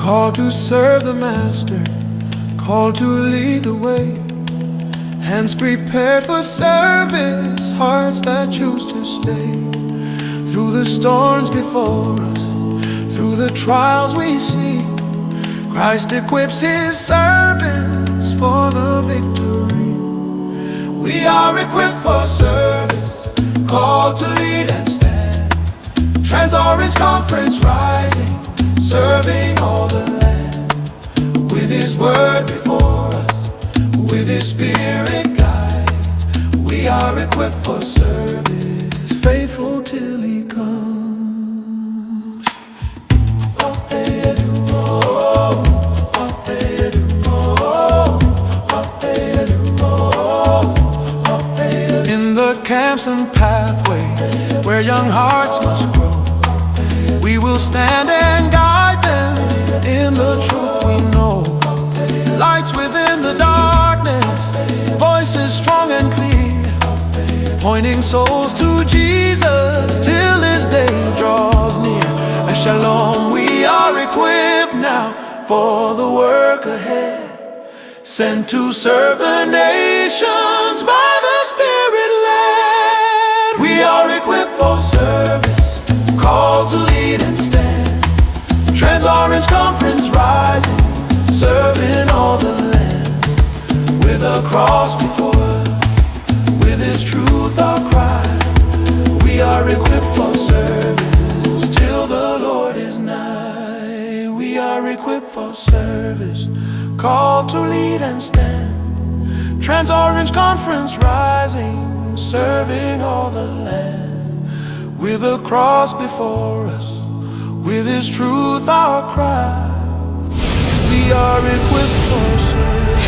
Called to serve the Master, called to lead the way. Hands prepared for service, hearts that choose to stay. Through the storms before us, through the trials we see, Christ equips His servants for the victory. We are equipped for service, called to lead and stand. Trans-Orange Conference rising, serving all the land. With His word before us, with His Spirit guide, we are equipped for service, faithful till He comes. In the camps and pathway where young hearts must grow, we will stand and guide them in the truth we know. Lights within the darkness, voices strong and clear, pointing souls to Jesus till His day draws near. At Shalom we are equipped now for the work ahead, sent to serve the nations by the Spirit led. We are equipped for service, called to lead and stand. Trans-Orange Conference rising, serving all the land. With a cross before us, with His truth our cry, we are equipped for service till the Lord is nigh. We are equipped for service, called to lead and stand. Trans-Orange Conference rising, serving all the land. With a cross before us, with His truth our cry, we are equipped for service.